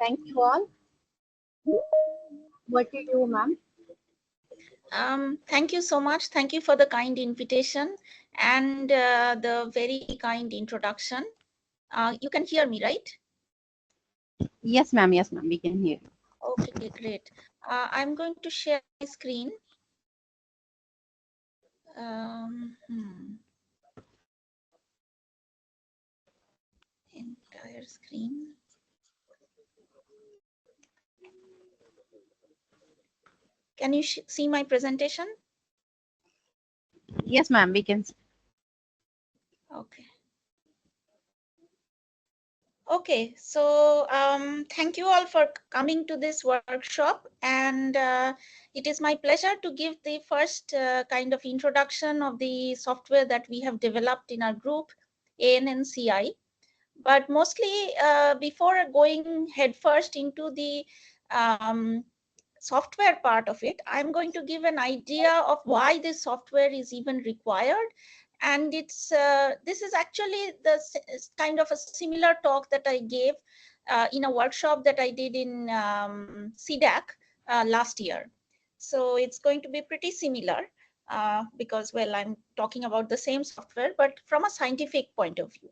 Thank you all. What did you, ma'am? Thank you so much. Thank you for the kind invitation and the very kind introduction. You can hear me, right? Yes, ma'am. Yes, ma'am. We can hear you. Okay, great. I'm going to share my screen. Um, hmm. Entire screen. Can you see my presentation? Yes, ma'am. We can. Okay. Okay, so thank you all for coming to this workshop, and it is my pleasure to give the first kind of introduction of the software that we have developed in our group, ANNCI. But mostly, before going headfirst into the software part of it, I'm going to give an idea of why this software is even required. And it's this is actually the kind of a similar talk that I gave in a workshop that I did in CDAC last year. So it's going to be pretty similar because, well, I'm talking about the same software, but from a scientific point of view.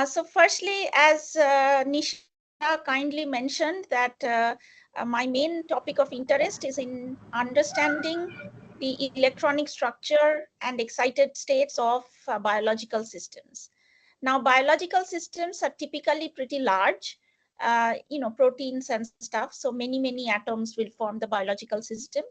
So firstly, as Nisha kindly mentioned, that my main topic of interest is in understanding the electronic structure and excited states of biological systems. Now, biological systems are typically pretty large, proteins and stuff. So many atoms will form the biological system.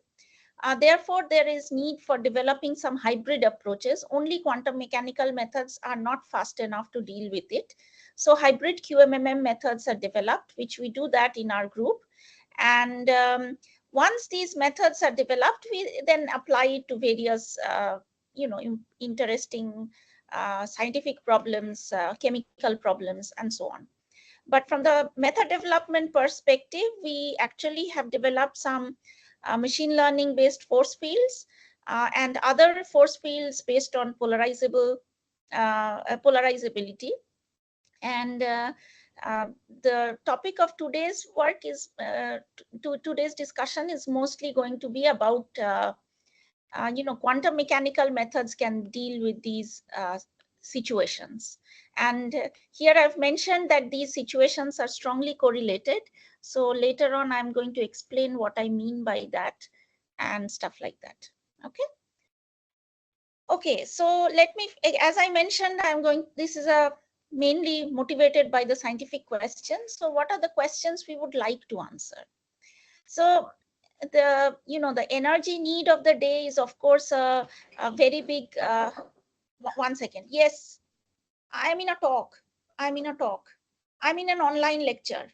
Therefore, there is need for developing some hybrid approaches. Only quantum mechanical methods are not fast enough to deal with it. So hybrid QMMM methods are developed, which we do that in our group. And once these methods are developed, we then apply it to various, interesting scientific problems, chemical problems, and so on. But from the method development perspective, we actually have developed some machine learning based force fields and other force fields based on polarizability. And the topic of today's work is, today's discussion is mostly going to be about quantum mechanical methods can deal with these situations. And here I've mentioned that these situations are strongly correlated. So later on, I'm going to explain what I mean by that and stuff like that. Okay. Okay, so let me, as I mentioned, this is a mainly motivated by the scientific questions. So what are the questions we would like to answer? So the energy need of the day is of course a very big 1 second. Yes, I'm in a talk. I'm in a talk. I'm in an online lecture.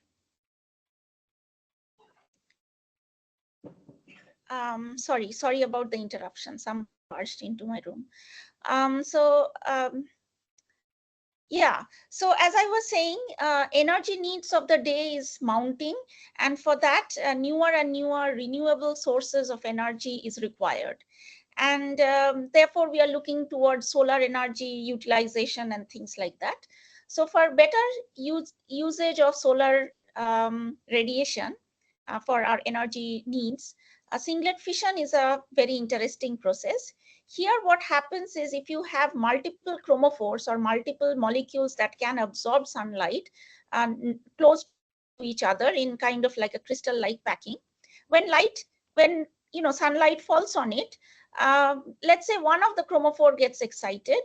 Sorry about the interruption. Somebody barged into my room. Yeah, so as I was saying, energy needs of the day is mounting, and for that, newer and newer renewable sources of energy is required. And therefore, we are looking towards solar energy utilization and things like that. So for better usage of solar radiation for our energy needs, singlet fission is a very interesting process. Here, what happens is if you have multiple chromophores or multiple molecules that can absorb sunlight close to each other in kind of like a crystal-like packing, when sunlight falls on it, let's say one of the chromophore gets excited,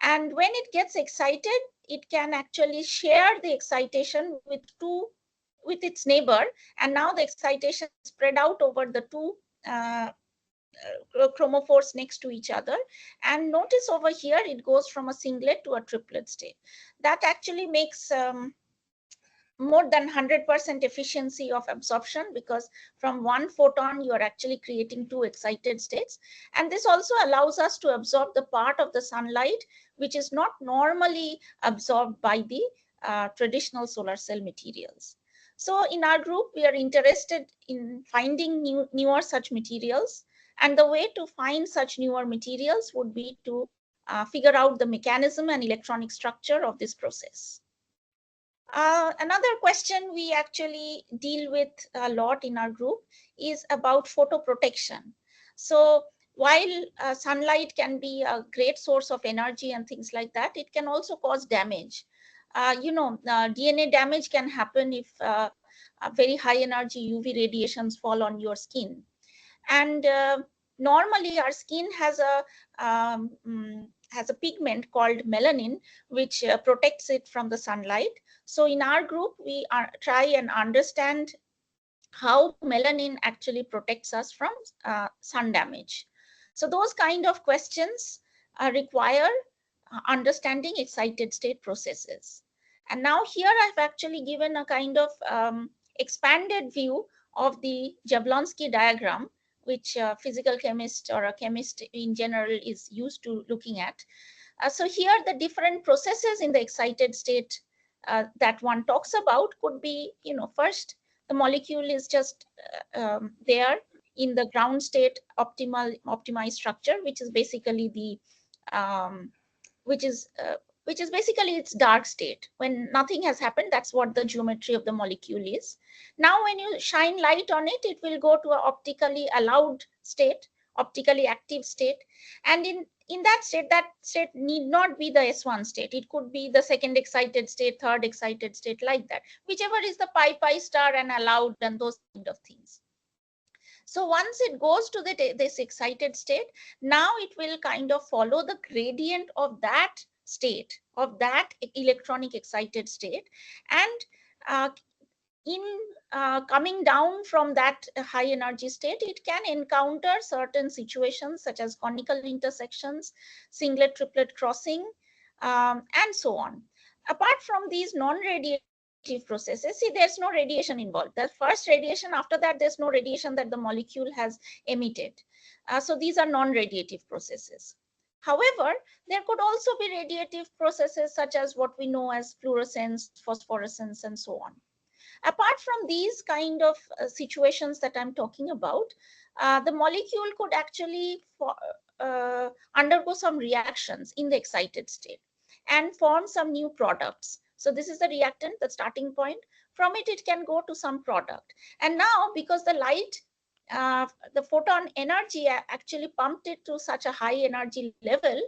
and when it gets excited, it can actually share the excitation with its neighbor, and now the excitation is spread out over the two uh, chromophores next to each other. And notice over here, it goes from a singlet to a triplet state. That actually makes more than 100% efficiency of absorption, because from one photon, you are actually creating two excited states. And this also allows us to absorb the part of the sunlight, which is not normally absorbed by the traditional solar cell materials. So in our group, we are interested in finding newer such materials. And the way to find such newer materials would be to figure out the mechanism and electronic structure of this process. Another question we actually deal with a lot in our group is about photo protection. So while sunlight can be a great source of energy and things like that, it can also cause damage. DNA damage can happen if very high energy UV radiations fall on your skin. And normally our skin has a pigment called melanin, which protects it from the sunlight. So in our group, we try and understand how melanin actually protects us from sun damage. So those kind of questions require understanding excited state processes. And now here I've actually given a kind of expanded view of the Jablonski diagram, which a physical chemist or a chemist in general is used to looking at. So here the different processes in the excited state that one talks about could be, first the molecule is just there in the ground state optimized structure, which is basically the um, which is uh, which is basically its dark state. When nothing has happened, that's what the geometry of the molecule is. Now when you shine light on it, it will go to an optically allowed state, optically active state. And in that state need not be the S1 state. It could be the second excited state, third excited state, like that, whichever is the pi star and allowed and those kind of things. So once it goes to this excited state, now it will kind of follow the gradient of that state, of that electronic excited state. And uh, in coming down from that high energy state, it can encounter certain situations such as conical intersections, singlet triplet crossing, and so on. Apart from these non-radiative processes, see, there's no radiation involved. The first radiation, after that, there's no radiation that the molecule has emitted. So these are non-radiative processes. However, there could also be radiative processes such as what we know as fluorescence, phosphorescence, and so on. Apart from these kind of situations that I'm talking about, the molecule could actually undergo some reactions in the excited state and form some new products. So this is the reactant, the starting point. From it, it can go to some product. And now, because the light, the photon energy actually pumped it to such a high energy level,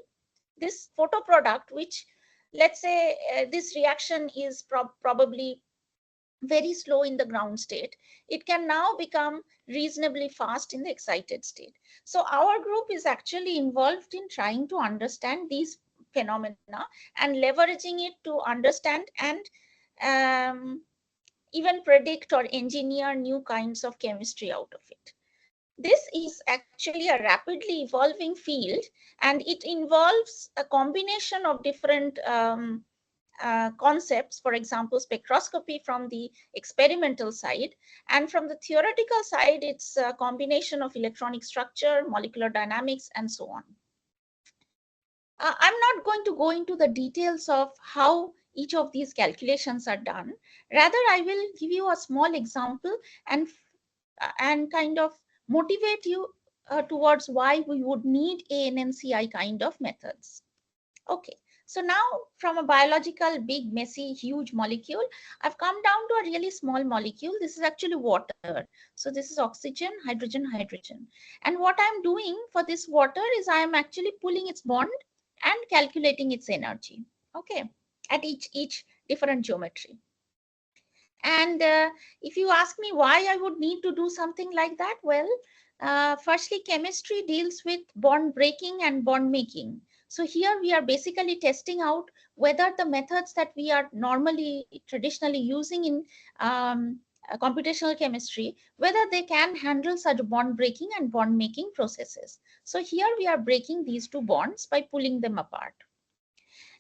this photo product, which let's say this reaction is probably very slow in the ground state, it can now become reasonably fast in the excited state. So our group is actually involved in trying to understand these phenomena and leveraging it to understand and even predict or engineer new kinds of chemistry out of it. This is actually a rapidly evolving field, and it involves a combination of different concepts, for example, spectroscopy from the experimental side, and from the theoretical side, it's a combination of electronic structure, molecular dynamics, and so on. I'm not going to go into the details of how each of these calculations are done. Rather, I will give you a small example and kind of motivate you towards why we would need ANNCI kind of methods. Okay, so now from a biological, big, messy, huge molecule, I've come down to a really small molecule. This is actually water. So this is oxygen, hydrogen, hydrogen. And what I'm doing for this water is I am actually pulling its bond and calculating its energy. Okay, at each different geometry. And if you ask me why I would need to do something like that, well, firstly, chemistry deals with bond breaking and bond making. So here we are basically testing out whether the methods that we are normally traditionally using in computational chemistry, whether they can handle such bond breaking and bond making processes. So here we are breaking these two bonds by pulling them apart.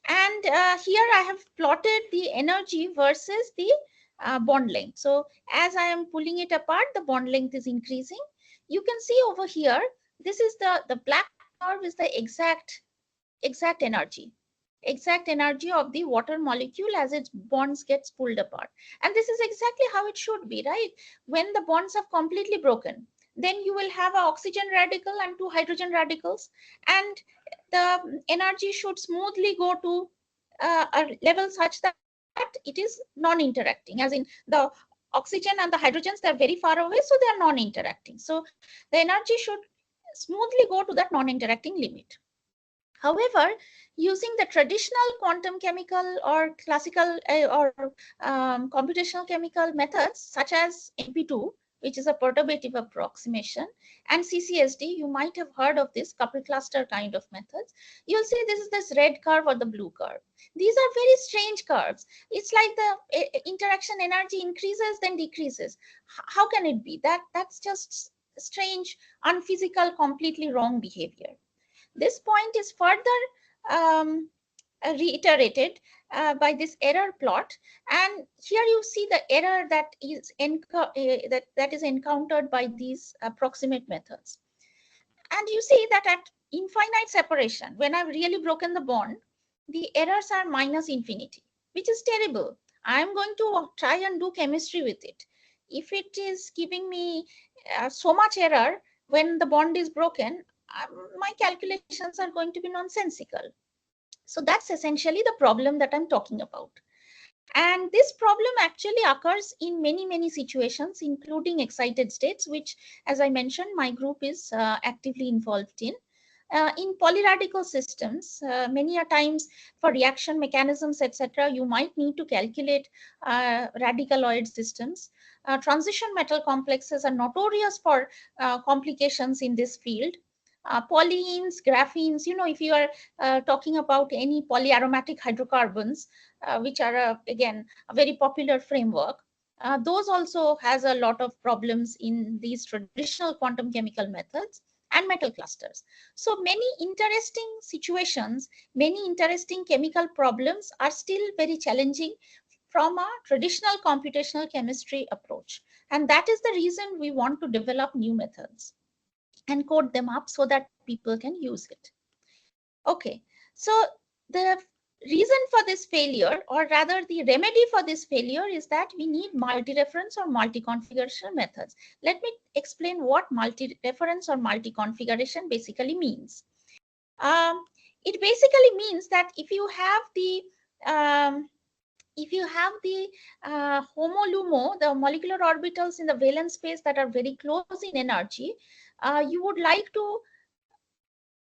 And here I have plotted the energy versus the bond length. So as I am pulling it apart, the bond length is increasing. You can see over here, this is the black curve is the exact energy of the water molecule as its bonds gets pulled apart. And this is exactly how it should be, right? When the bonds have completely broken, then you will have an oxygen radical and two hydrogen radicals, and the energy should smoothly go to a level such that it is non-interacting, as in the oxygen and the hydrogens, they're very far away, so they are non-interacting. So the energy should smoothly go to that non-interacting limit. However, using the traditional quantum chemical or classical or computational chemical methods such as MP2, which is a perturbative approximation, and CCSD, you might have heard of this couple cluster kind of methods. You'll see this is this red curve or the blue curve. These are very strange curves. It's like the interaction energy increases then decreases. How can it be? That's just strange, unphysical, completely wrong behavior. This point is further reiterated by this error plot, and here you see the error that is encountered by these approximate methods. And you see that at infinite separation, when I've really broken the bond, the errors are minus infinity, which is terrible. I'm going to try and do chemistry with it. If it is giving me so much error when the bond is broken, my calculations are going to be nonsensical. So that's essentially the problem that I'm talking about. And this problem actually occurs in many, many situations, including excited states, which, as I mentioned, my group is actively involved in. In polyradical systems, many a times for reaction mechanisms, etc., you might need to calculate radicaloid systems. Transition metal complexes are notorious for complications in this field. Polyenes, graphenes, if you are talking about any polyaromatic hydrocarbons, which are, again, a very popular framework, those also has a lot of problems in these traditional quantum chemical methods and metal clusters. So many interesting situations, many interesting chemical problems are still very challenging from a traditional computational chemistry approach. And that is the reason we want to develop new methods and code them up so that people can use it. Okay, so the reason for this failure, or rather the remedy for this failure, is that we need multi-reference or multi-configuration methods. Let me explain what multi-reference or multi-configuration basically means. It basically means that if you have the HOMO-LUMO, the molecular orbitals in the valence space that are very close in energy, you would like to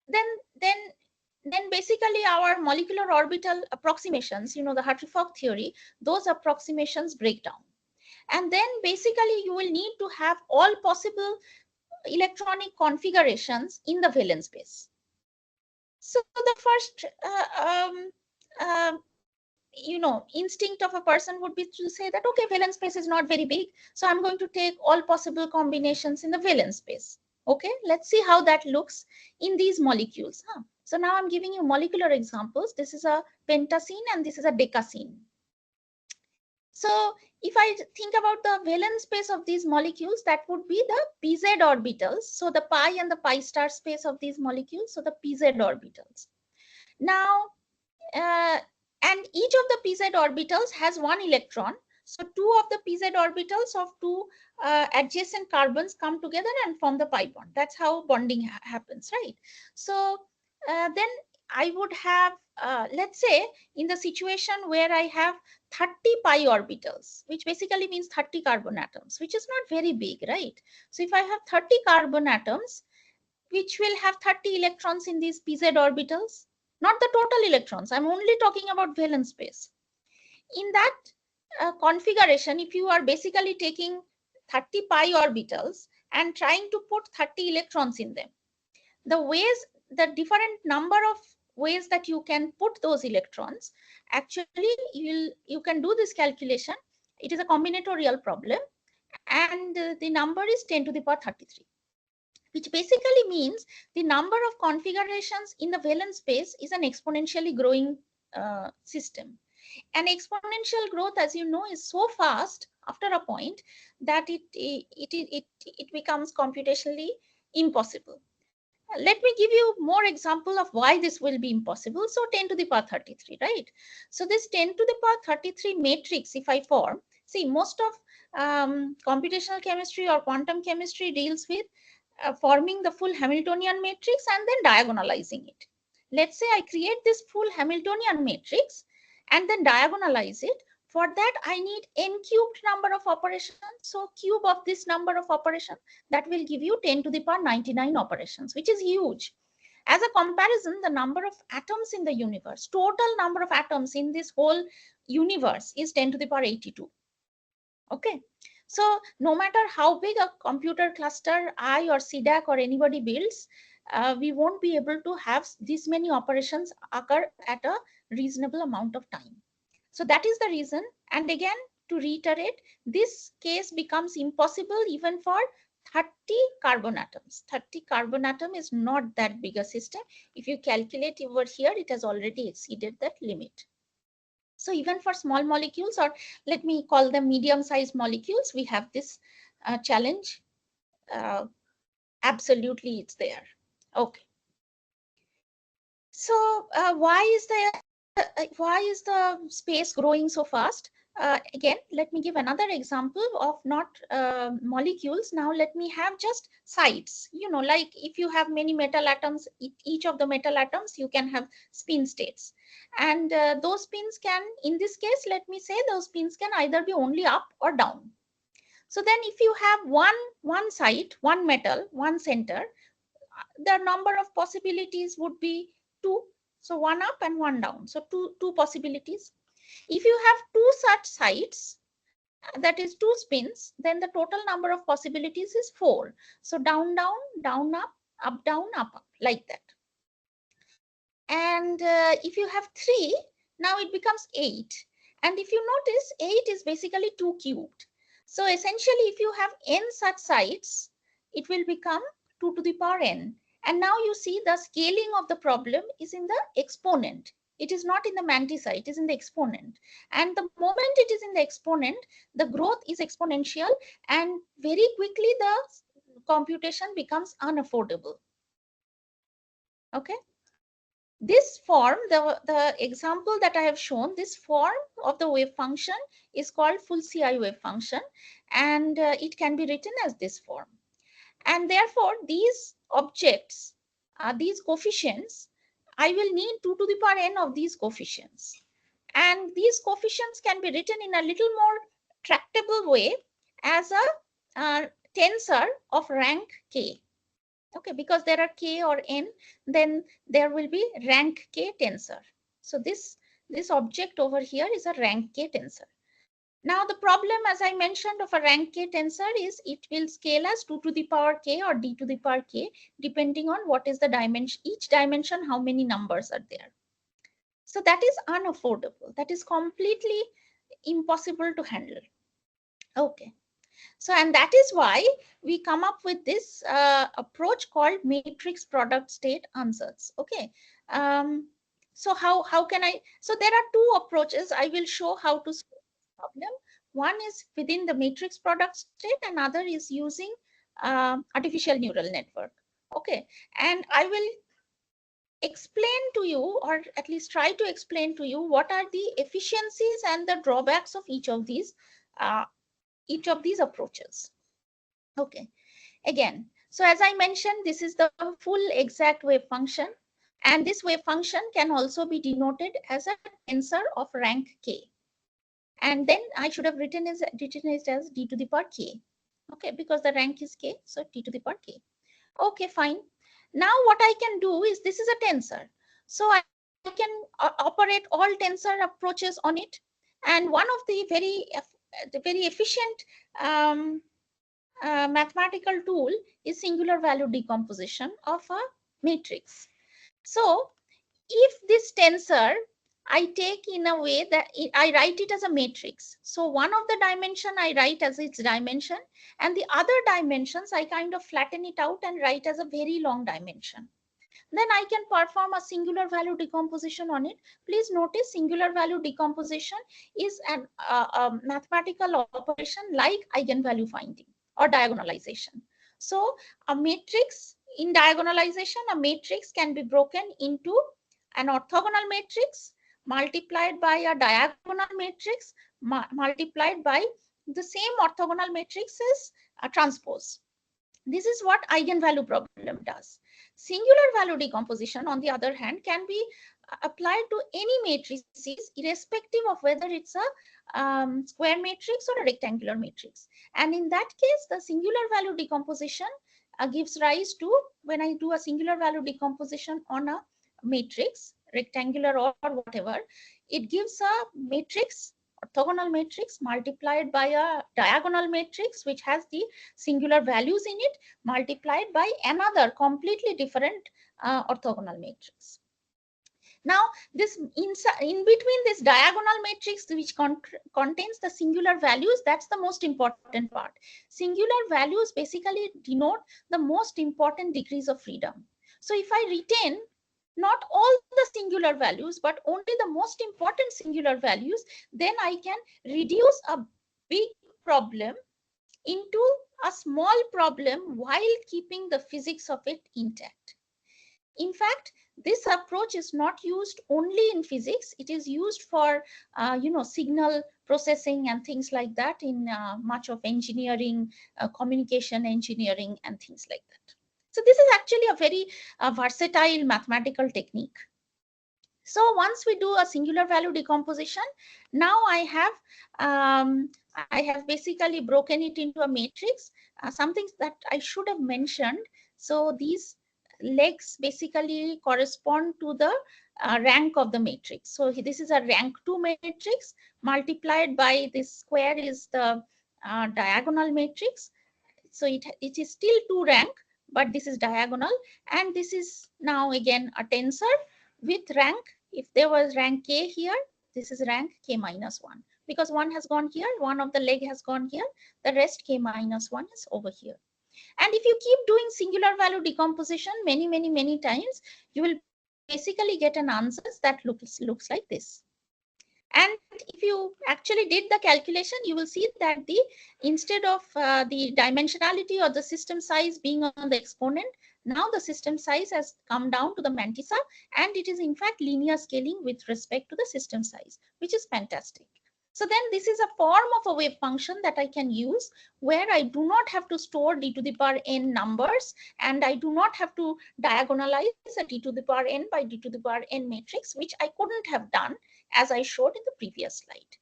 then basically our molecular orbital approximations, the Hartree-Fock theory, those approximations break down. And then basically you will need to have all possible electronic configurations in the valence space. So the first instinct of a person would be to say that, okay, valence space is not very big, so I'm going to take all possible combinations in the valence space. Okay, let's see how that looks in these molecules. So now I'm giving you molecular examples. This is a pentacene and this is a decacene. So if I think about the valence space of these molecules, that would be the pz orbitals. So the pi and the pi star space of these molecules, so the pz orbitals. Now, and each of the pz orbitals has one electron. So two of the pz orbitals of two adjacent carbons come together and form the pi bond. That's how bonding happens, right? So then I would have, let's say, in the situation where I have 30 pi orbitals, which basically means 30 carbon atoms, which is not very big, right? So if I have 30 carbon atoms, which will have 30 electrons in these pz orbitals, not the total electrons, I'm only talking about valence space. In that configuration, if you are basically taking 30 pi orbitals and trying to put 30 electrons in them, the different number of ways that you can put those electrons, actually you can do this calculation. It is a combinatorial problem, and the number is 10 to the power 33. Which basically means the number of configurations in the valence space is an exponentially growing system. And exponential growth, as you know, is so fast after a point that it becomes computationally impossible. Let me give you more example of why this will be impossible. So 10 to the power 33, right? So this 10 to the power 33 matrix, if I form, see, most of computational chemistry or quantum chemistry deals with forming the full Hamiltonian matrix and then diagonalizing it. Let's say I create this full Hamiltonian matrix and then diagonalize it. For that, I need n cubed number of operations. So cube of this number of operations, that will give you 10 to the power 99 operations, which is huge. As a comparison, the number of atoms in the universe, total number of atoms in this whole universe is 10 to the power 82. Okay. So no matter how big a computer cluster I or CDAC or anybody builds, we won't be able to have this many operations occur at a reasonable amount of time. So that is the reason. And again, to reiterate, this case becomes impossible even for 30 carbon atoms. 30 carbon atom is not that big a system. If you calculate over here, it has already exceeded that limit. So even for small molecules, or let me call them medium-sized molecules, we have this challenge. Absolutely, it's there. Okay. So why is the space growing so fast? Again, let me give another example of not molecules. Now let me have just sites. You know, like if you have many metal atoms, each of the metal atoms, you can have spin states. And those spins can, in this case, let me say those spins can either be only up or down. So then if you have one site, one metal, one center, the number of possibilities would be 2. So one up and one down. So two possibilities. If you have 2 such sites, that is 2 spins, then the total number of possibilities is 4. So down, down, down, up, down, up, like that. And if you have 3, now it becomes 8. And if you notice, 8 is basically 2 cubed. So essentially, if you have n such sites, it will become 2 to the power n. And now you see the scaling of the problem is in the exponent. It is not in the mantissa, it is in the exponent. And the moment it is in the exponent, the growth is exponential, and very quickly the computation becomes unaffordable. Okay. This form, the example that I have shown, this form of the wave function is called full CI wave function, and it can be written as this form. And therefore, these objects, these coefficients, I will need 2 to the power n of these coefficients. And these coefficients can be written in a little more tractable way as a tensor of rank k. Okay, because there are k or n, then there will be rank k tensor. So this object over here is a rank k tensor. Now the problem, as I mentioned, of a rank k tensor is it will scale as 2 to the power k or d to the power k, depending on what is the dimension, each dimension, how many numbers are there. So that is unaffordable. That is completely impossible to handle. Okay. So, and that is why we come up with this approach called matrix product state ansatz. Okay. So how can I, so there are 2 approaches. I will show how to solve this problem. One is within the matrix product state, and other is using artificial neural network. Okay. And I will explain to you, or at least try to explain to you, what are the efficiencies and the drawbacks of each of these approaches. Okay, again, so as I mentioned, this is the full exact wave function, and this wave function can also be denoted as a tensor of rank k. And then I should have written it as d to the power k. Okay, because the rank is k, so d to the power k. Okay, fine. Now what I can do is, this is a tensor, so I can operate all tensor approaches on it. And one of the very efficient mathematical tool is singular value decomposition of a matrix. So if this tensor I take in a way that I write it as a matrix. So one of the dimension I write as its dimension, and the other dimensions I kind of flatten it out and write as a very long dimension. Then I can perform a singular value decomposition on it. Please notice, singular value decomposition is a mathematical operation like eigenvalue finding or diagonalization. So a matrix, in diagonalization, a matrix can be broken into an orthogonal matrix multiplied by a diagonal matrix multiplied by the same orthogonal matrix's transpose. This is what eigenvalue problem does. Singular value decomposition, on the other hand, can be applied to any matrices irrespective of whether it's square matrix or a rectangular matrix. And in that case, the singular value decomposition gives rise to, when I do a singular value decomposition on a matrix, rectangular or whatever, it gives a matrix, orthogonal matrix, multiplied by a diagonal matrix which has the singular values in it, multiplied by another completely different orthogonal matrix. Now, this in between this diagonal matrix which contains the singular values, that's the most important part. Singular values basically denote the most important degrees of freedom. So if I retain not all the singular values, but only the most important singular values, then I can reduce a big problem into a small problem while keeping the physics of it intact. In fact, this approach is not used only in physics. It is used for, signal processing and things like that in much of engineering, communication engineering, and things like that. So this is actually a very versatile mathematical technique. So once we do a singular value decomposition, now I have basically broken it into a matrix. Something that I should have mentioned. So these legs basically correspond to the rank of the matrix. So this is a rank 2 matrix, multiplied by this square is the diagonal matrix. So it is still 2 rank, but this is diagonal, and this is now again a tensor with rank. If there was rank k here, this is rank k minus 1, because one has gone here, one of the leg has gone here, the rest k minus 1 is over here. And if you keep doing singular value decomposition many times, you will basically get an answer that looks like this. And if you actually did the calculation, you will see that the instead of the dimensionality or the system size being on the exponent, now the system size has come down to the mantissa, and it is in fact linear scaling with respect to the system size, which is fantastic. So then this is a form of a wave function that I can use, where I do not have to store d to the power n numbers, and I do not have to diagonalize a d to the power n by d to the power n matrix, which I couldn't have done as I showed in the previous slide.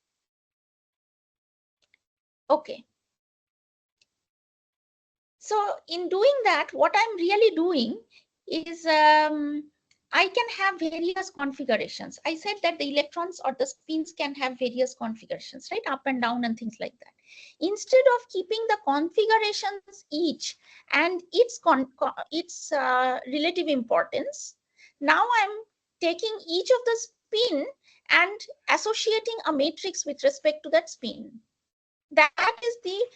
Okay. So in doing that, what I'm really doing is I can have various configurations. I said that the electrons or the spins can have various configurations, right? Up and down and things like that. Instead of keeping the configurations each and its relative importance, now I'm taking each of the spin and associating a matrix with respect to that spin. That is the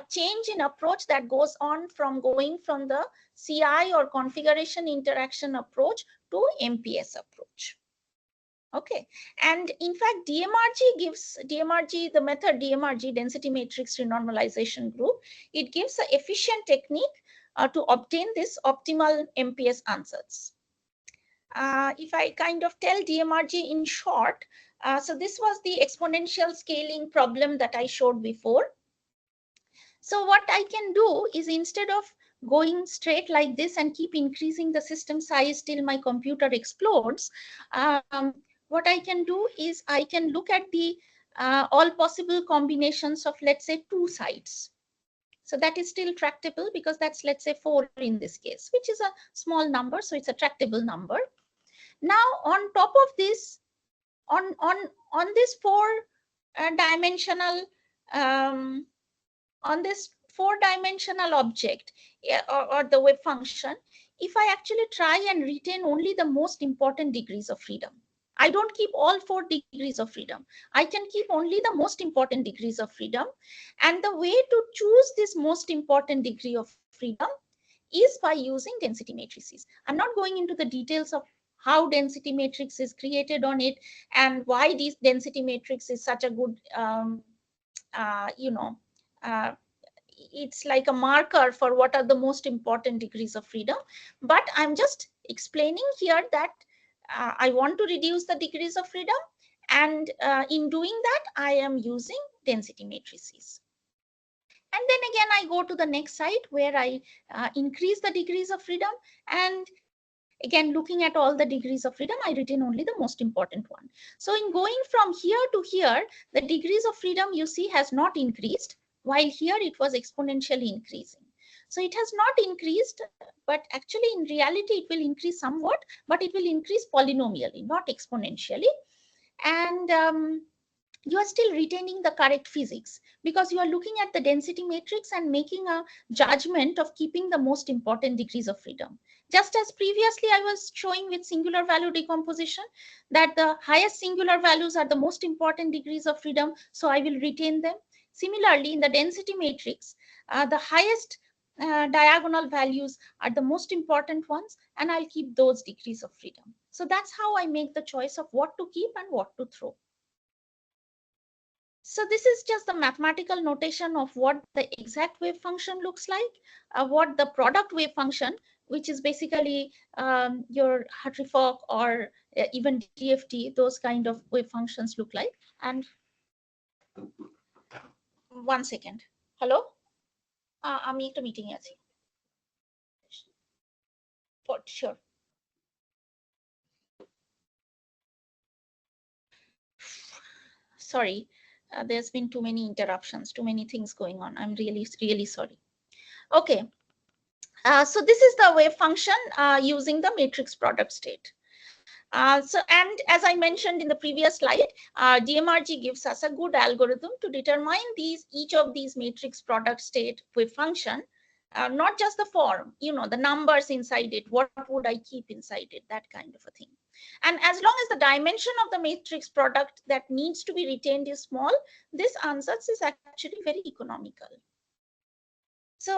change in approach that goes on from going from the CI or configuration interaction approach to MPS approach. Okay, and in fact, the method DMRG, density matrix renormalization group, it gives an efficient technique to obtain this optimal MPS answers. If I kind of tell DMRG in short, so this was the exponential scaling problem that I showed before. So what I can do is, instead of going straight like this and keep increasing the system size till my computer explodes, what I can do is I can look at the all possible combinations of, let's say, 2 sides. So that is still tractable, because that's, let's say, 4 in this case, which is a small number, so it's a tractable number. Now on top of this, on this 4-dimensional on this 4-dimensional object, or the wave function, if I actually try and retain only the most important degrees of freedom, I don't keep all 4 degrees of freedom. I can keep only the most important degrees of freedom. And the way to choose this most important degree of freedom is by using density matrices. I'm not going into the details of how density matrix is created on it, and why this density matrix is such a good it's like a marker for what are the most important degrees of freedom. But I'm just explaining here that I want to reduce the degrees of freedom, and in doing that, I am using density matrices. And then again, I go to the next site where I increase the degrees of freedom, and Again, looking at all the degrees of freedom, I retain only the most important one. So in going from here to here, the degrees of freedom you see has not increased, while here it was exponentially increasing. So it has not increased, but actually in reality it will increase somewhat, but it will increase polynomially, not exponentially. And you are still retaining the correct physics, because you are looking at the density matrix and making a judgment of keeping the most important degrees of freedom. Just as previously I was showing with singular value decomposition, that the highest singular values are the most important degrees of freedom, so I will retain them. Similarly, in the density matrix, the highest diagonal values are the most important ones, and I'll keep those degrees of freedom. So that's how I make the choice of what to keep and what to throw. So this is just the mathematical notation of what the exact wave function looks like, what the product wave function, which is basically your Hartree-Fock or even DFT, those kind of wave functions look like. And 1 second. Hello? আমি একটা meeting এ আছি. For sure. Sorry, there's been too many interruptions, too many things going on. I'm really, really sorry. Okay. So this is the wave function using the matrix product state. And as I mentioned in the previous slide, DMRG gives us a good algorithm to determine each of these matrix product state wave function, not just the form, the numbers inside it, what would I keep inside it, that kind of a thing. And as long as the dimension of the matrix product that needs to be retained is small, this ansatz is actually very economical. So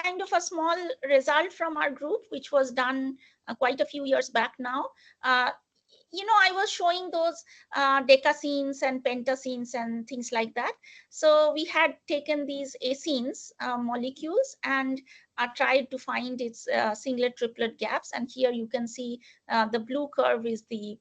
kind of a small result from our group, which was done quite a few years back now. I was showing those decascenes and pentascenes and things like that. So we had taken these acenes molecules and tried to find its singlet triplet gaps. And here you can see the blue curve is the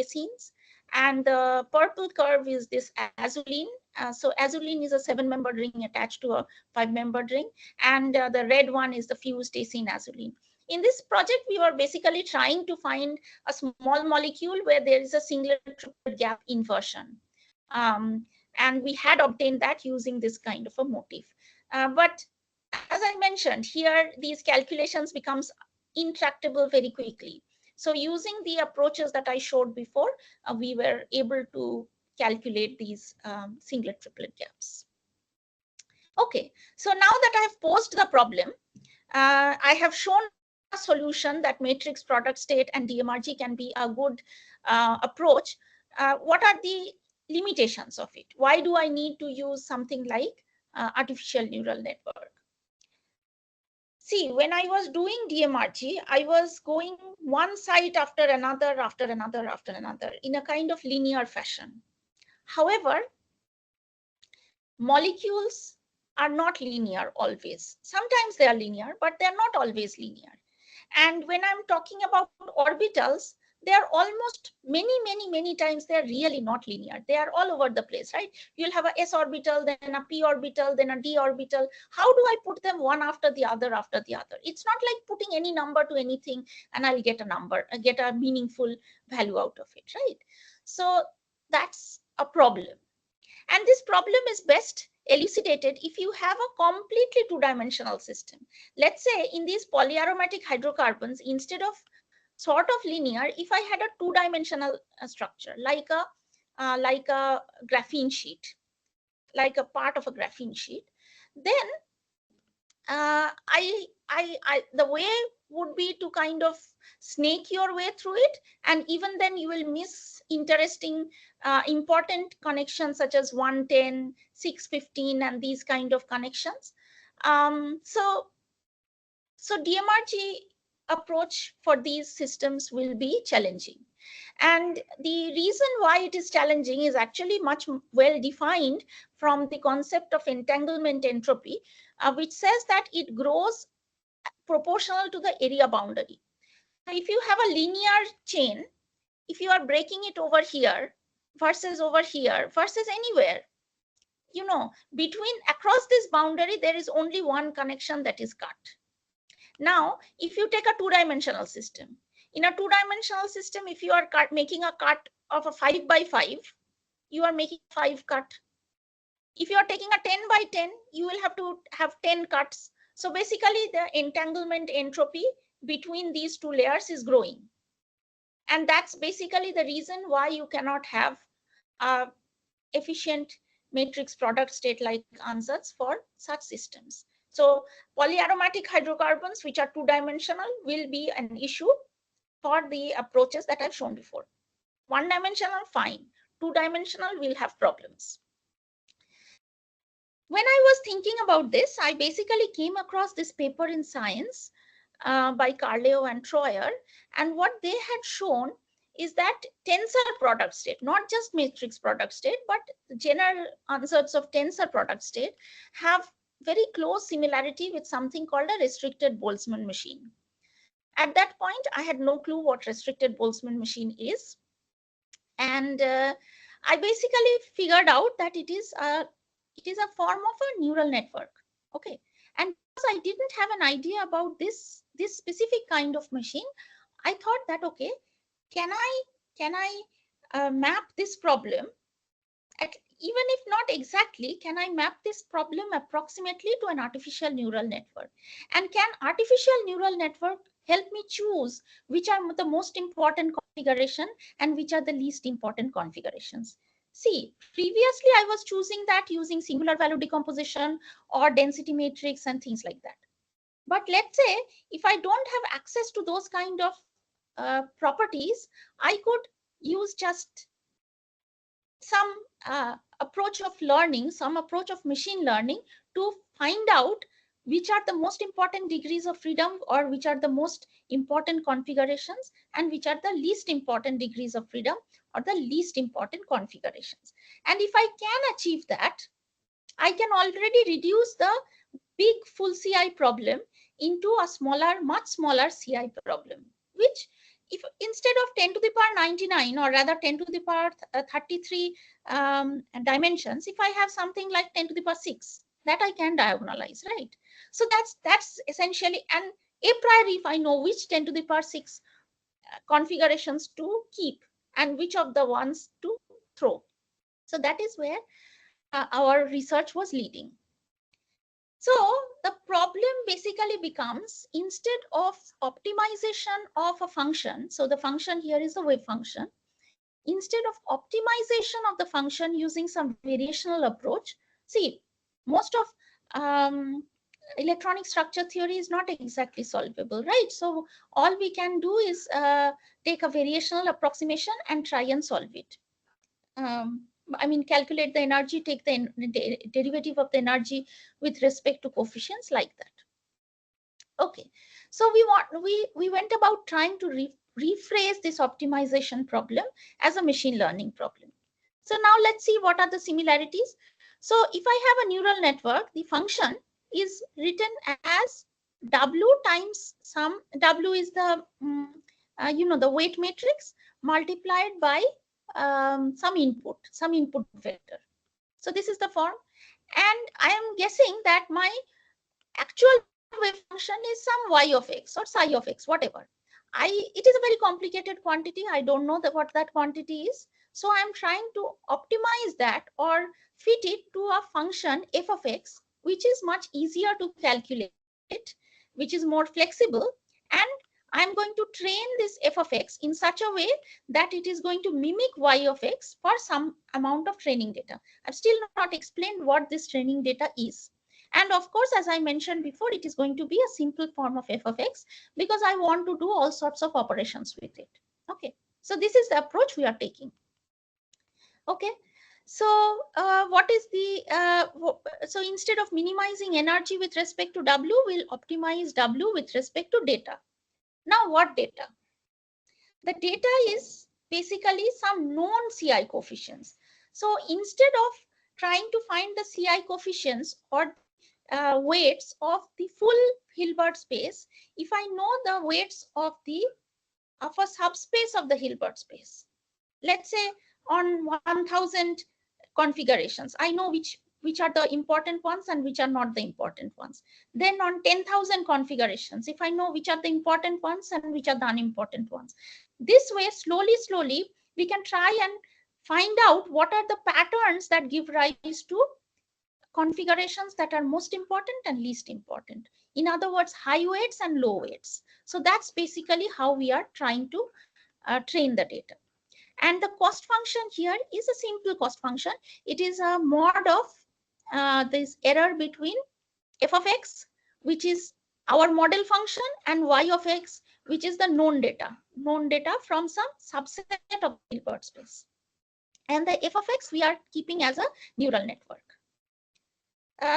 acenes, and the purple curve is this azulene. So azulene is a 7-membered ring attached to a 5-membered ring, and the red one is the fused acene azulene. In this project, we were basically trying to find a small molecule where there is a singlet triplet gap inversion. And we had obtained that using this kind of a motif. But as I mentioned, here these calculations becomes intractable very quickly. So using the approaches that I showed before, we were able to calculate these singlet triplet gaps. Okay, so now that I have posed the problem, I have shown a solution that matrix product state and DMRG can be a good approach. What are the limitations of it? Why do I need to use something like artificial neural network? See, when I was doing DMRG, I was going one site after another, after another, after another, in a kind of linear fashion. However, molecules are not linear always. Sometimes they are linear, but they're not always linear. And when I'm talking about orbitals, they are almost many times they're really not linear. They are all over the place, right? You'll have a s orbital, then a p orbital, then a d orbital. How do I put them one after the other after the other? It's not like putting any number to anything and I'll get a number, get a meaningful value out of it, right? So that's a problem. And this problem is best elucidated if you have a completely two-dimensional system. Let's say in these polyaromatic hydrocarbons, instead of sort of linear, if I had a two-dimensional structure, like a graphene sheet, like a part of a graphene sheet, then the way would be to kind of snake your way through it, and even then you will miss interesting important connections such as 110, 615, and these kind of connections. So DMRG approach for these systems will be challenging. And the reason why it is challenging is actually much well defined from the concept of entanglement entropy, which says that it grows proportional to the area boundary. So if you have a linear chain, if you are breaking it over here versus anywhere, between across this boundary, there is only one connection that is cut. Now, if you take a two-dimensional system, In a two-dimensional system, if you are making a cut of a 5 by 5, you are making 5 cut. If you are taking a 10 by 10, you will have to have 10 cuts. So basically the entanglement entropy between these two layers is growing. And that's basically the reason why you cannot have a efficient matrix product state like ansatz for such systems. So polyaromatic hydrocarbons, which are two-dimensional, will be an issue for the approaches that I've shown before. One-dimensional, fine. Two-dimensional will have problems. When I was thinking about this, I basically came across this paper in Science by Carleo and Troyer. And what they had shown is that tensor product state, not just matrix product state, but general ansatz of tensor product state have very close similarity with something called a restricted Boltzmann machine. At that point, I had no clue what restricted Boltzmann machine is. And I basically figured out that it is a form of a neural network. Okay. And because I didn't have an idea about this specific kind of machine, I thought that, okay, can I map this problem even if not exactly, can I map this problem approximately to an artificial neural network? And can artificial neural network help me choose which are the most important configuration and which are the least important configurations? See, previously I was choosing that using singular value decomposition or density matrix and things like that. But let's say if I don't have access to those kind of properties, I could use just some approach of learning, some approach of machine learning to find out which are the most important degrees of freedom or which are the most important configurations and which are the least important degrees of freedom or the least important configurations. And if I can achieve that, I can already reduce the big full CI problem into a smaller, much smaller CI problem, which if instead of 10 to the power 99 or rather 10 to the power 33 dimensions, if I have something like 10 to the power 6, that I can diagonalize, right? So that's essentially, and a priori if I know which 10 to the power 6 configurations to keep and which of the ones to throw. So that is where our research was leading. So the problem basically becomes, instead of optimization of a function, so the function here is a wave function, instead of optimization of the function using some variational approach, see, most of electronic structure theory is not exactly solvable, right? So all we can do is take a variational approximation and try and solve it. I mean, calculate the energy, take the derivative of the energy with respect to coefficients like that. Okay, so we went about trying to rephrase this optimization problem as a machine learning problem. So now let's see what are the similarities. So if I have a neural network, the function is written as W times some, W is the the weight matrix multiplied by some input vector. So this is the form, and I am guessing that my actual wave function is some y of x or psi of x, whatever. It is a very complicated quantity. I don't know what that quantity is. So I'm trying to optimize that or fit it to a function f of x, which is much easier to calculate, which is more flexible, and I'm going to train this f of x in such a way that it is going to mimic y of x for some amount of training data. I've still not explained what this training data is. And of course, as I mentioned before, it is going to be a simple form of f of x because I want to do all sorts of operations with it. Okay, so this is the approach we are taking. Okay, so what is the, so instead of minimizing energy with respect to W, we'll optimize W with respect to data. Now what data? The data is basically some known CI coefficients. So instead of trying to find the CI coefficients or weights of the full Hilbert space, if I know the weights of a subspace of the Hilbert space, let's say on 1000 configurations, I know which which are the important ones and which are not the important ones. Then on 10,000 configurations, if I know which are the important ones and which are the unimportant ones, this way, slowly, we can try and find out what are the patterns that give rise to configurations that are most important and least important. In other words, high weights and low weights. So that's basically how we are trying to train the data. And the cost function here is a simple cost function. It is a mod of this error between f of x, which is our model function, and y of x, which is the known data from some subset of the Hilbert space. And the f of x we are keeping as a neural network.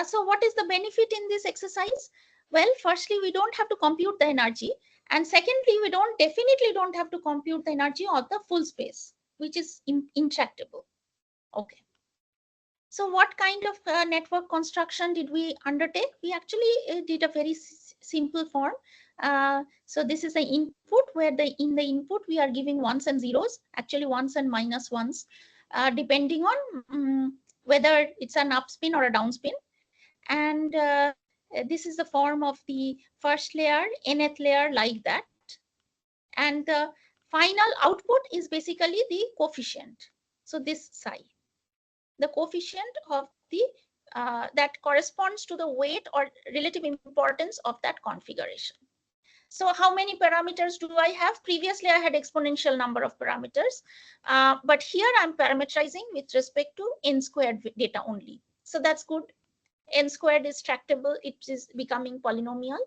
So what is the benefit in this exercise? Well, firstly, we don't have to compute the energy. And secondly, we definitely don't have to compute the energy of the full space, which is intractable. Okay. So what kind of network construction did we undertake? We actually did a very simple form. So this is the input, where in the input we are giving ones and zeros, actually ones and minus ones, depending on whether it's an upspin or a downspin. And this is the form of the first layer, nth layer, like that. And the final output is basically the coefficient. So this psi, the coefficient of the that corresponds to the weight or relative importance of that configuration. So how many parameters do I have? Previously, I had exponential number of parameters, but here I'm parameterizing with respect to n squared data only. So that's good. N squared is tractable. It is becoming polynomial.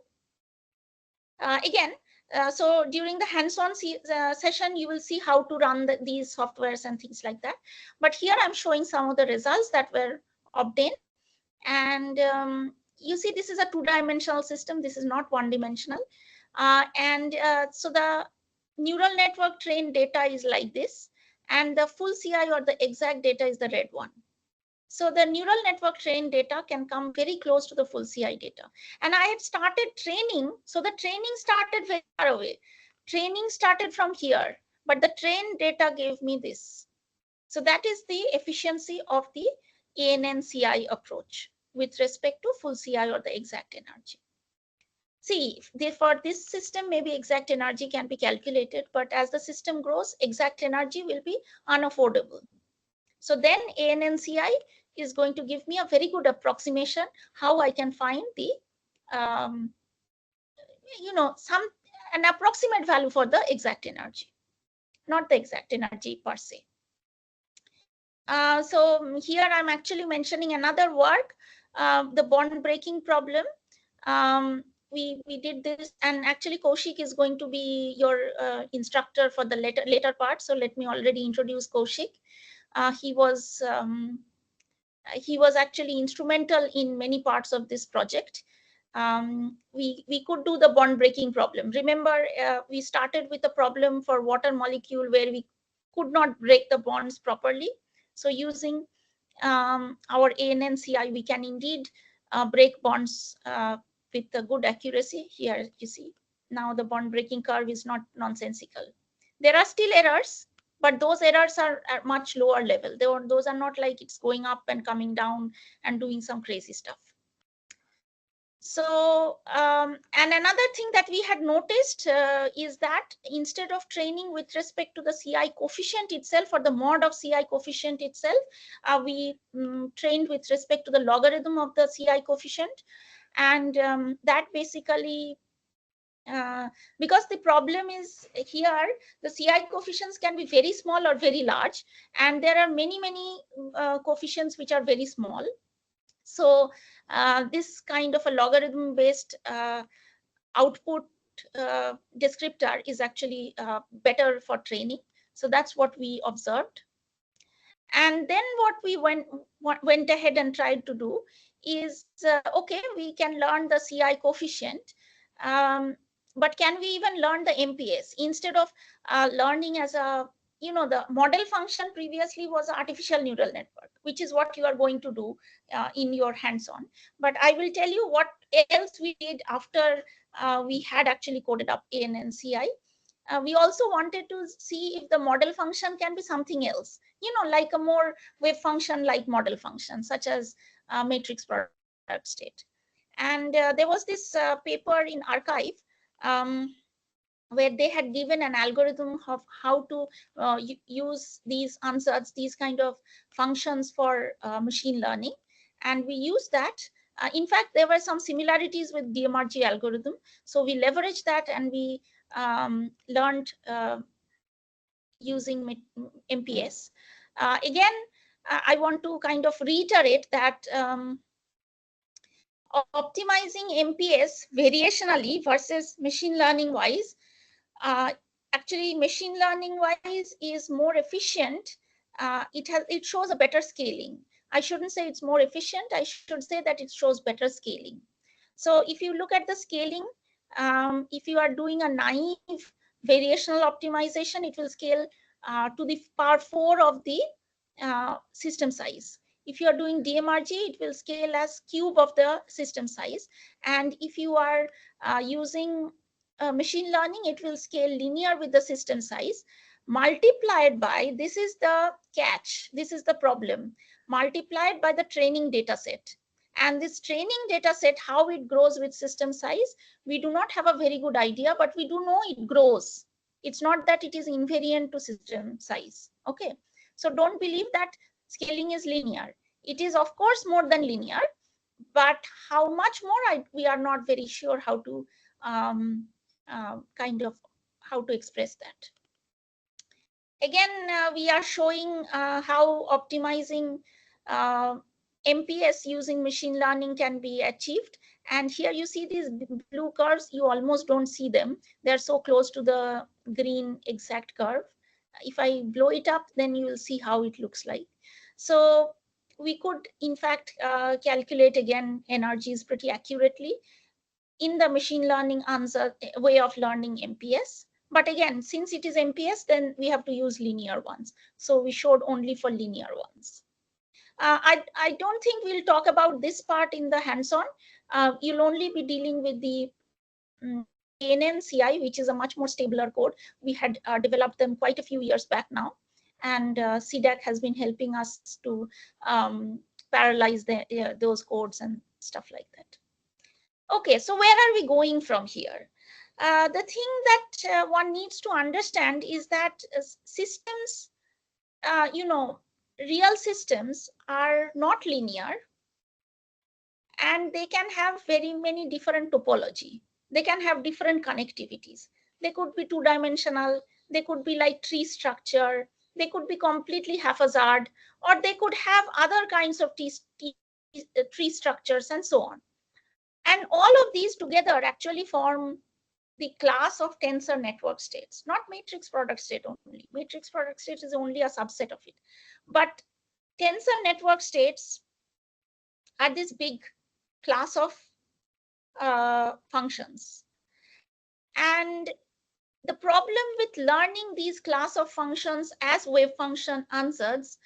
Again, so during the hands-on session, you will see how to run these softwares and things like that. But here I'm showing some of the results that were obtained. And you see, this is a two-dimensional system. This is not one-dimensional. So the neural network trained data is like this. And the full CI, or the exact data, is the red one. So the neural network trained data can come very close to the full CI data. And I had started training. So the training started very far away. Training started from here, but the trained data gave me this. So that is the efficiency of the ANN-CI approach with respect to full CI, or the exact energy. See, for this system, maybe exact energy can be calculated, but as the system grows, exact energy will be unaffordable. So then ANN-CI is going to give me a very good approximation how I can find the, an approximate value for the exact energy, not the exact energy per se. So here I'm actually mentioning another work, the bond breaking problem. We did this, and actually Kaushik is going to be your instructor for the later part. So let me already introduce Kaushik. He was actually instrumental in many parts of this project. We could do the bond breaking problem. Remember, we started with a problem for water molecule where we could not break the bonds properly. So using our ANN-CI, we can indeed break bonds with a good accuracy. Here you see, now the bond breaking curve is not nonsensical. There are still errors, but those errors are at much lower level. Those are not like it's going up and coming down and doing some crazy stuff. So, and another thing that we had noticed is that instead of training with respect to the CI coefficient itself, or the mod of CI coefficient itself, we trained with respect to the logarithm of the CI coefficient. And that basically, because the problem is here, the CI coefficients can be very small or very large, and there are many coefficients which are very small. So this kind of a logarithm based output descriptor is actually better for training. So that's what we observed. And then what we went ahead and tried to do is, okay, we can learn the CI coefficient, but can we even learn the MPS instead of learning as a, the model function previously was an artificial neural network, which is what you are going to do in your hands-on. But I will tell you what else we did after we had actually coded up ANN-CI. We also wanted to see if the model function can be something else, like a more wave function like model function, such as matrix product state. And there was this paper in arXiv um, where they had given an algorithm of how to use these answers, these kind of functions for machine learning. And we used that. In fact, there were some similarities with DMRG algorithm. So we leveraged that and we learned using MPS. Again, I want to kind of reiterate that optimizing MPS variationally versus machine learning wise, uh, actually machine learning wise is more efficient. It shows a better scaling. I shouldn't say it's more efficient. I should say that it shows better scaling. So if you look at the scaling, if you are doing a naive variational optimization, it will scale to the power 4 of the system size. If you are doing DMRG, it will scale as cube of the system size. And if you are using machine learning, it will scale linear with the system size, multiplied by, this is the catch, this is the problem, multiplied by the training data set. And this training data set, how it grows with system size, we do not have a very good idea, but we do know it grows. It's not that it is invariant to system size. Okay. So don't believe that scaling is linear. It is, of course, more than linear, but how much more, we are not very sure how to kind of how to express that. Again, we are showing how optimizing MPS using machine learning can be achieved. And here you see these blue curves, you almost don't see them. They're so close to the green exact curve. If I blow it up, then you will see how it looks like. So we could, in fact, calculate again energies pretty accurately in the machine learning answer way of learning MPS. But again, since it is MPS, then we have to use linear ones. So we showed only for linear ones. I don't think we'll talk about this part in the hands-on. You'll only be dealing with the KNN CI, which is a much more stabler code. We had developed them quite a few years back now. And CDAC has been helping us to parallelize those codes and stuff like that. Okay, so where are we going from here? The thing that one needs to understand is that systems, real systems are not linear, and they can have very many different topology. They can have different connectivities. They could be two-dimensional, they could be like tree structure, they could be completely haphazard, or they could have other kinds of tree structures and so on. And all of these together actually form the class of tensor network states, not matrix product state only. Matrix product state is only a subset of it. But tensor network states are this big class of functions. And the problem with learning these class of functions as wave function answers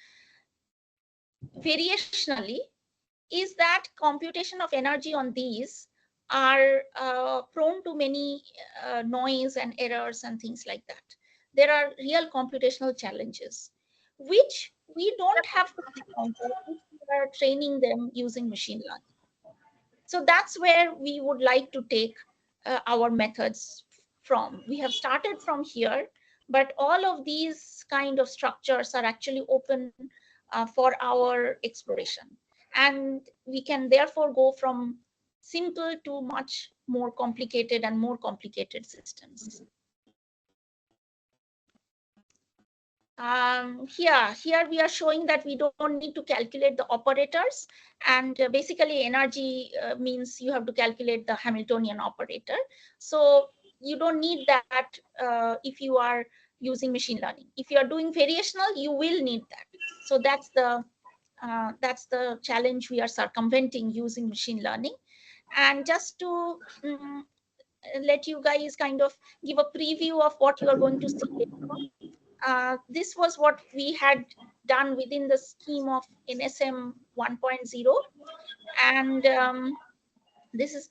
variationally is that computation of energy on these are prone to many noise and errors and things like that. There are real computational challenges, which we don't have to encounter if we are training them using machine learning. So that's where we would like to take our methods from. We have started from here, but all of these kind of structures are actually open for our exploration. And we can therefore go from simple to much more complicated and more complicated systems. Here we are showing that we don't need to calculate the operators, and basically energy means you have to calculate the Hamiltonian operator. So you don't need that if you are using machine learning. If you are doing variational, you will need that. So that's the challenge we are circumventing using machine learning. And just to let you guys kind of give a preview of what you are going to see later on. This was what we had done within the scheme of NSM 1.0, and this is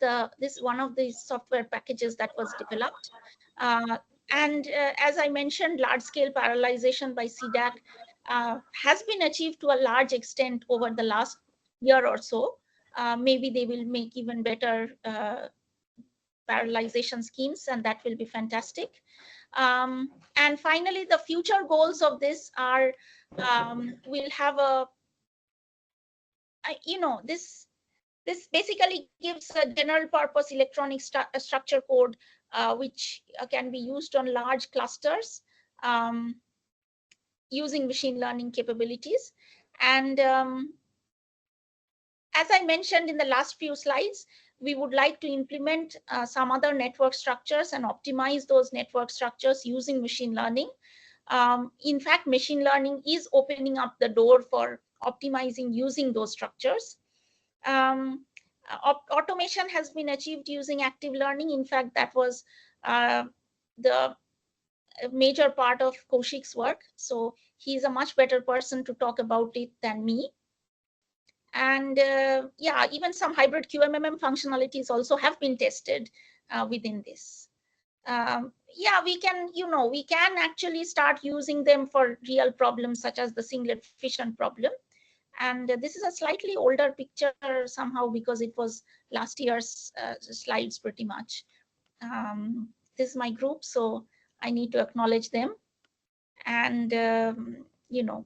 one of the software packages that was developed. And as I mentioned, large-scale parallelization by CDAC has been achieved to a large extent over the last year or so. Maybe they will make even better parallelization schemes, and that will be fantastic. And finally, the future goals of this are, we'll have this basically gives a general purpose electronic structure code, which can be used on large clusters using machine learning capabilities. And as I mentioned in the last few slides, we would like to implement some other network structures and optimize those network structures using machine learning. In fact, machine learning is opening up the door for optimizing using those structures. Automation has been achieved using active learning. In fact, that was the major part of Kaushik's work. So he's a much better person to talk about it than me. And yeah, even some hybrid QMMM functionalities also have been tested within this. Yeah, we can, we can actually start using them for real problems such as the singlet fission problem. And this is a slightly older picture somehow because it was last year's slides pretty much. This is my group, so I need to acknowledge them. And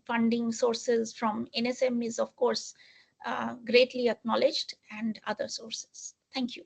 funding sources from NSM is of course greatly acknowledged, and other sources. Thank you.